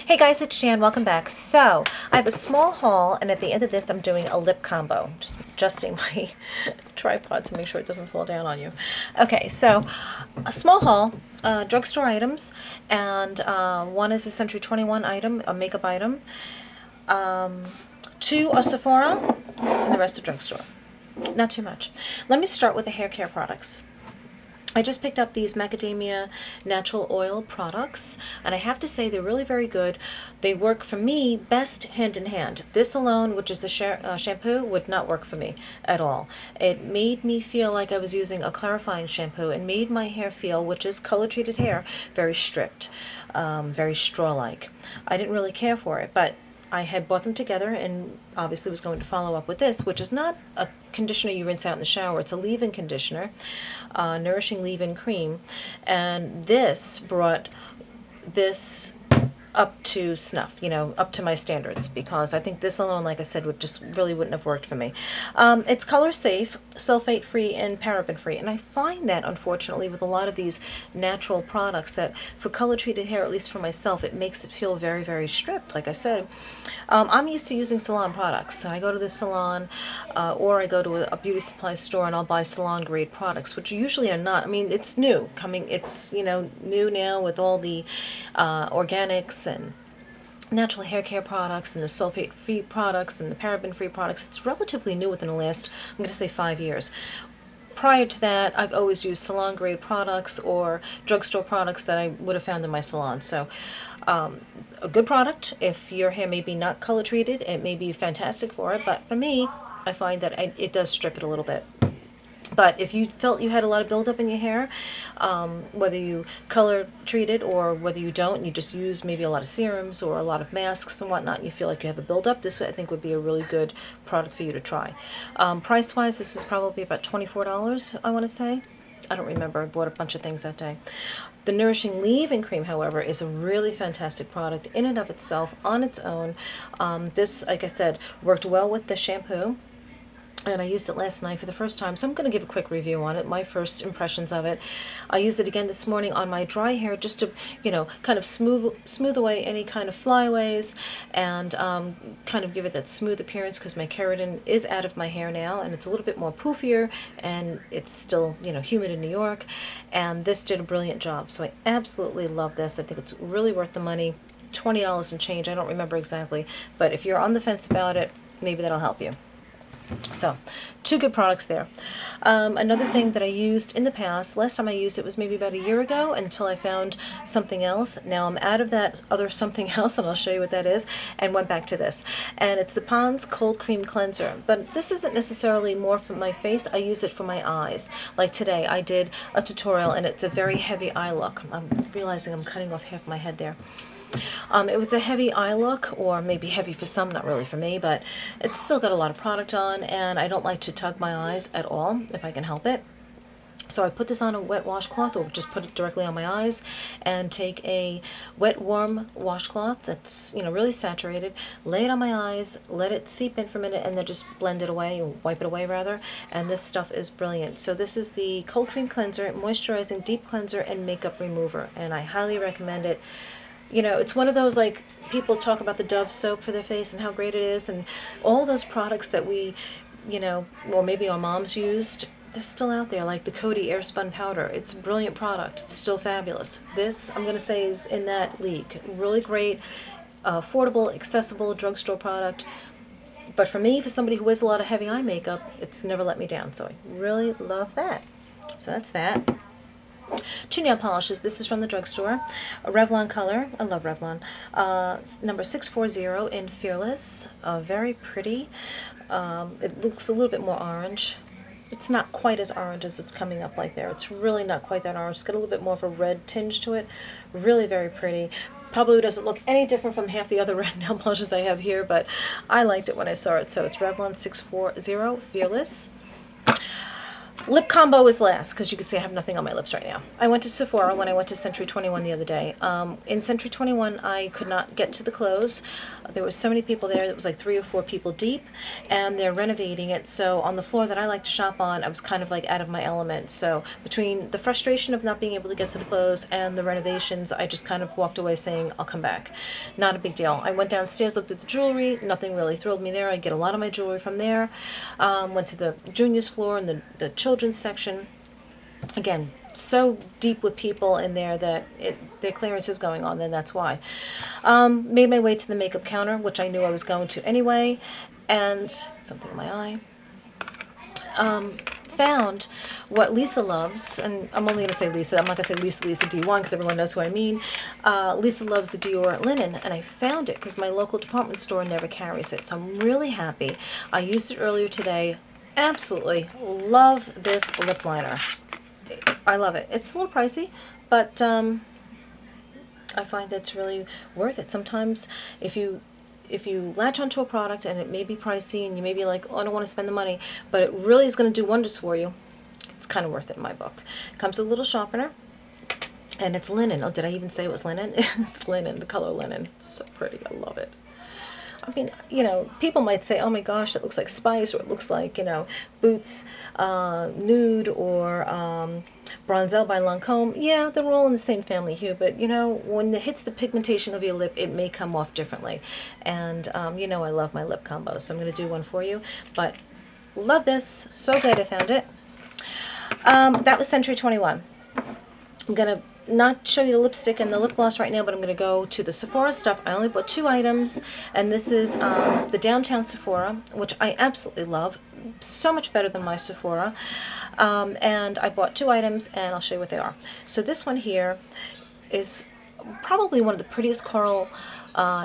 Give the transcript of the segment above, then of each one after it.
Hey guys, it's Jan. Welcome back. So, I have a small haul, and at the end of this, I'm doing a lip combo. Just adjusting my tripod to make sure it doesn't fall down on you. Okay, so a small haul, drugstore items, and one is a C21 item, a makeup item, two are Sephora, and the rest are drugstore. Not too much. Let me start with the hair care products. I just picked up these macadamia natural oil products, and I have to say they're really very good. They work for me best hand in hand. This alone, which is the shampoo, would not work for me at all. It made me feel like I was using a clarifying shampoo and made my hair feel, which is color-treated hair, very stripped, very straw-like. I didn't really care for it, but I had bought them together and obviously was going to follow up with this, which is not a conditioner you rinse out in the shower. It's a leave-in conditioner, nourishing leave-in cream. And this brought this up to snuff, up to my standards, because I think this alone, like I said, wouldn't have worked for me. It's color safe, sulfate free, and paraben free, and I find that unfortunately with a lot of these natural products that for color treated hair, at least for myself, it makes it feel very, very stripped. Like I said, I'm used to using salon products. So I go to the salon or I go to a beauty supply store and I'll buy salon grade products, which usually are not. I mean, it's new coming. It's new now with all the organics and natural hair care products and the sulfate-free products and the paraben-free products. It's relatively new within the last, I'm going to say, 5 years. Prior to that, I've always used salon-grade products or drugstore products that I would have found in my salon. So a good product. If your hair may be not color-treated, it may be fantastic for it. But for me, I find that it does strip it a little bit. But if you felt you had a lot of buildup in your hair, whether you color treat it or whether you don't, you just use maybe a lot of serums or a lot of masks and whatnot, and you feel like you have a buildup, this I think would be a really good product for you to try. Price-wise, this was probably about $24, I want to say. I don't remember. I bought a bunch of things that day. The Nourishing Leave-In Cream, however, is a really fantastic product in and of itself, on its own. This, like I said, worked well with the shampoo. And I used it last night for the first time, so I'm going to give a quick review on it, my first impressions of it. I used it again this morning on my dry hair just to, kind of smooth away any kind of flyaways and kind of give it that smooth appearance, because my keratin is out of my hair now and it's a little bit more poofier, and it's still, humid in New York, and this did a brilliant job. So I absolutely love this. I think it's really worth the money. $20 and change, I don't remember exactly, but if you're on the fence about it, maybe that'll help you. So, two good products there. Another thing that I used in the past, last time I used it was maybe about a year ago until I found something else. Now I'm out of that other something else, and I'll show you what that is, and went back to this. And it's the Pond's Cold Cream Cleanser. But this isn't necessarily more for my face. I use it for my eyes. Like today, I did a tutorial, and it's a very heavy eye look. I'm realizing I'm cutting off half my head there. It was a heavy eye look, or maybe heavy for some, not really for me, but it's still got a lot of product on, and I don't like to tug my eyes at all if I can help it. So I put this on a wet washcloth, or just put it directly on my eyes, and take a wet, warm washcloth that's, really saturated, lay it on my eyes, let it seep in for a minute, and then just blend it away, or wipe it away rather, and this stuff is brilliant. So this is the Cold Cream Cleanser, Moisturizing Deep Cleanser, and Makeup Remover, and I highly recommend it. It's one of those, like, people talk about the Dove soap for their face and how great it is, and all those products that we, or maybe our moms used, they're still out there, like the Coty Air Spun Powder. It's a brilliant product. It's still fabulous. This, I'm going to say, is in that league. Really great, affordable, accessible drugstore product. But for me, for somebody who wears a lot of heavy eye makeup, it's never let me down. So I really love that. So that's that. Two nail polishes. This is from the drugstore. A Revlon color. I love Revlon. Number 640 in Fearless. Very pretty. It looks a little bit more orange. It's not quite as orange as it's coming up like there. It's really not quite that orange. It's got a little bit more of a red tinge to it. Really very pretty. Probably doesn't look any different from half the other red nail polishes I have here, but I liked it when I saw it. So it's Revlon 640 Fearless. Lip combo is last, because you can see I have nothing on my lips right now. I went to Sephora when I went to Century 21 the other day. In Century 21, I could not get to the close. There were so many people there. It was like 3 or 4 people deep, and they're renovating it. So on the floor that I like to shop on, I was kind of like out of my element. So between the frustration of not being able to get to the close and the renovations, I just kind of walked away saying, I'll come back. Not a big deal. I went downstairs, looked at the jewelry. Nothing really thrilled me there. I get a lot of my jewelry from there. Went to the juniors floor and the children's section. Again, so deep with people in there that their clearance is going on, then that's why. Made my way to the makeup counter, which I knew I was going to anyway, and something in my eye. Found what Lisa loves, and I'm only going to say Lisa. I'm not going to say Lisa D1 because everyone knows who I mean. Lisa loves the Dior linen, and I found it because my local department store never carries it, so I'm really happy. I used it earlier today. Absolutely love this lip liner. I love it. It's a little pricey, but I find that's really worth it. Sometimes if you latch onto a product and it may be pricey and you may be like, oh, I don't want to spend the money, but it really is going to do wonders for you, it's kind of worth it in my book. It comes with a little sharpener, and it's linen. Oh, did I even say it was linen? It's linen, the color linen. It's so pretty. I love it. I mean, you know, people might say, oh my gosh, that looks like Spice, or it looks like, you know, Boots Nude, or Bronzelle by Lancome. Yeah, they're all in the same family hue, but, you know, when it hits the pigmentation of your lip, it may come off differently. And, you know, I love my lip combos, so I'm going to do one for you. But love this. So glad I found it. That was Century 21. I'm going to not show you the lipstick and the lip gloss right now, but I'm going to go to the Sephora stuff. I only bought 2 items, and this is the Downtown Sephora, which I absolutely love. So much better than my Sephora. And I bought 2 items, and I'll show you what they are. So this one here is probably one of the prettiest coral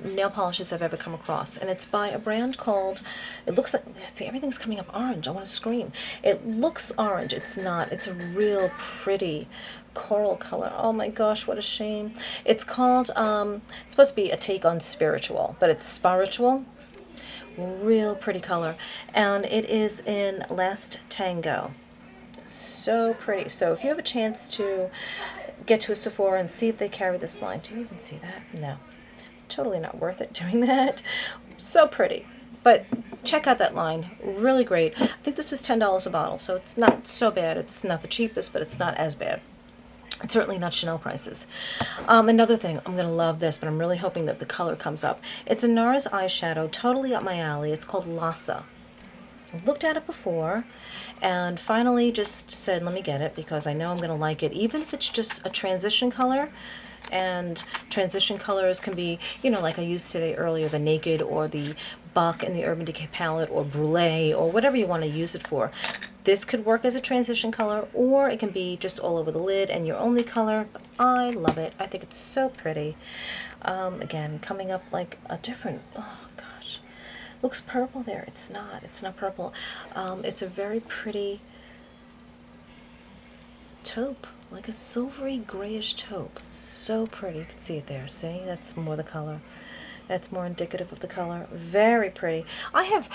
nail polishes I've ever come across, and it's by a brand called, it looks like, see, everything's coming up orange. I want to scream. It looks orange. It's not. It's a real pretty coral color. Oh my gosh, what a shame. It's called, it's supposed to be a take on Spiritual, but it's Spiritual. Real pretty color, and it is in Last Tango. So pretty. So if you have a chance to get to a Sephora and see if they carry this line. Do you even see that? No. Totally not worth it doing that. So pretty. But check out that line. Really great. I think this was $10 a bottle, so it's not so bad. It's not the cheapest, but it's not as bad. It's certainly not Chanel prices. Another thing, I'm going to love this, but I'm really hoping that the color comes up. It's a NARS eyeshadow, totally up my alley. It's called Lhasa. I've looked at it before, and finally just said, let me get it, because I know I'm going to like it, even if it's just a transition color. And transition colors can be, you know, like I used today earlier, the Naked or the Buck and the Urban Decay palette, or Brulee, or whatever you want to use it for. This could work as a transition color, or it can be just all over the lid and your only color. I love it. I think it's so pretty. Again, coming up like a different, oh gosh, looks purple there. It's not purple. It's a very pretty taupe, like a silvery grayish taupe. So pretty. You can see it there. See, that's more the color. That's more indicative of the color. Very pretty. I have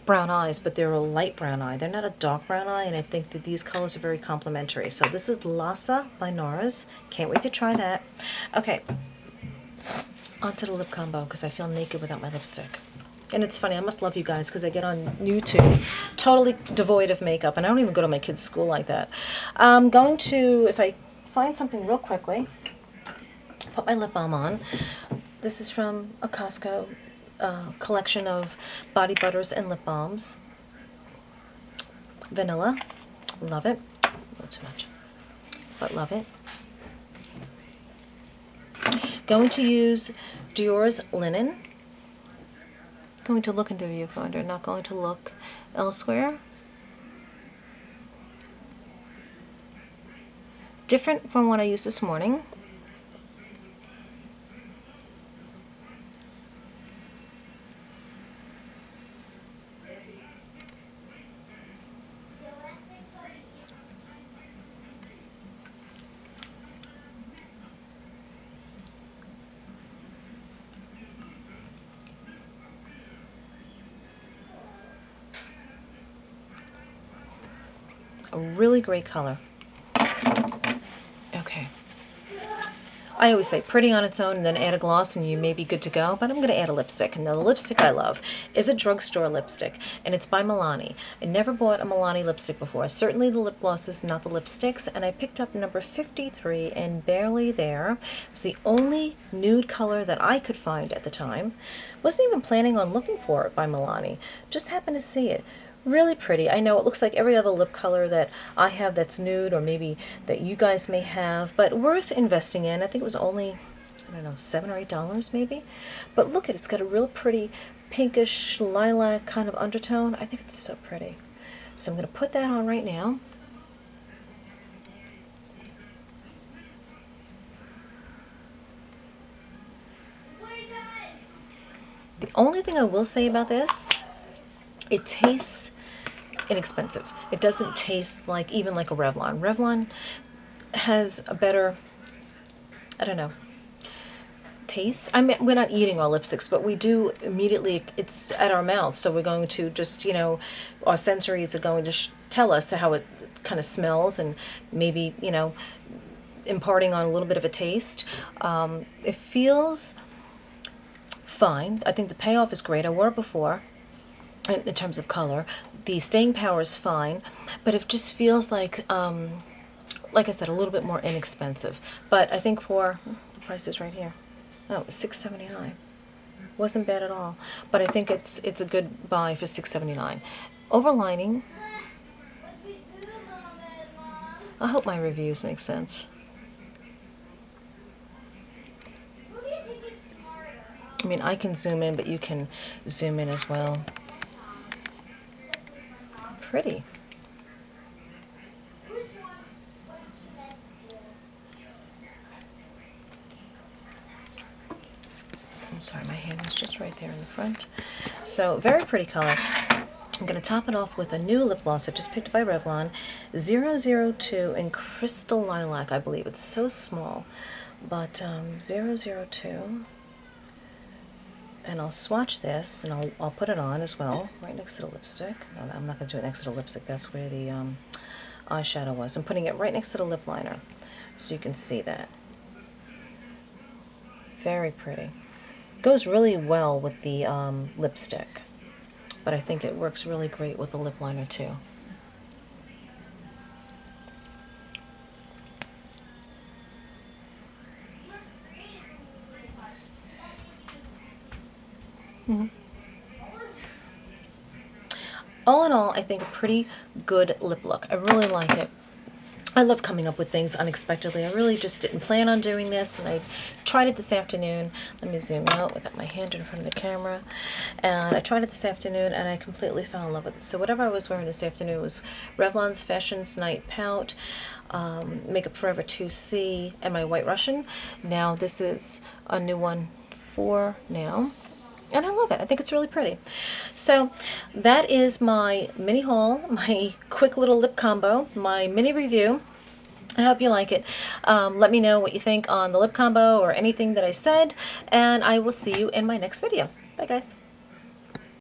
brown eyes, but they're a light brown eye. They're not a dark brown eye, and I think that these colors are very complementary. So this is Lhasa by NARS. Can't wait to try that. Okay, onto the lip combo, because I feel naked without my lipstick. And it's funny, I must love you guys, because I get on YouTube totally devoid of makeup, and I don't even go to my kids' school like that. I'm going to, if I find something real quickly, put my lip balm on. This is from a Costco collection of body butters and lip balms. Vanilla. Love it. Not too much, but love it. Going to use Dior's linen. Going to look into a viewfinder, not going to look elsewhere. Different from what I used this morning. A really great color. Okay. I always say pretty on its own and then add a gloss and you may be good to go, but I'm going to add a lipstick. And the lipstick I love is a drugstore lipstick, and it's by Milani. I never bought a Milani lipstick before. Certainly the lip glosses, not the lipsticks, and I picked up number 53 and Barely There. It was the only nude color that I could find at the time. Wasn't even planning on looking for it by Milani. Just happened to see it. Really pretty. I know it looks like every other lip color that I have that's nude, or maybe that you guys may have, but worth investing in. I think it was only, I don't know, $7 or $8 maybe. But look at it, it's got a real pretty pinkish lilac kind of undertone. I think it's so pretty. So I'm going to put that on right now. The only thing I will say about this, it tastes inexpensive. It doesn't taste like, even like a Revlon. Revlon has a better, I don't know, taste. I mean, we're not eating our lipsticks, but we do immediately, it's at our mouth, so we're going to just, you know, our sensories are going to tell us how it kind of smells, and maybe, you know, imparting on a little bit of a taste. It feels fine. I think the payoff is great. I wore it before. In terms of color, the staying power is fine, but it just feels like I said, a little bit more inexpensive. But I think for the price is right here. Oh, it was $6.79. Wasn't bad at all. But I think it's a good buy for $6.79. Overlining. I hope my reviews make sense. I mean, I can zoom in, but you can zoom in as well. Pretty. I'm sorry, my hand was just right there in the front. So, very pretty color. I'm going to top it off with a new lip gloss I just picked up by Revlon, 002 in Crystal Lilac, I believe. It's so small, but 002. And I'll swatch this, and I'll put it on as well, right next to the lipstick. No, I'm not going to do it next to the lipstick. That's where the eyeshadow was. I'm putting it right next to the lip liner, so you can see that. Very pretty. Goes really well with the lipstick, but I think it works really great with the lip liner too. All in all, I think a pretty good lip look. I really like it. I love coming up with things unexpectedly. I really just didn't plan on doing this, and I tried it this afternoon. Let me zoom out without my hand in front of the camera. And I tried it this afternoon, and I completely fell in love with it. So whatever I was wearing this afternoon was Revlon's Fashions Night Pout, Makeup Forever 2C, and my White Russian. Now this is a new one for now. And I love it. I think it's really pretty. So that is my mini haul, my quick little lip combo, my mini review. I hope you like it. Let me know what you think on the lip combo or anything that I said, and I will see you in my next video. Bye, guys.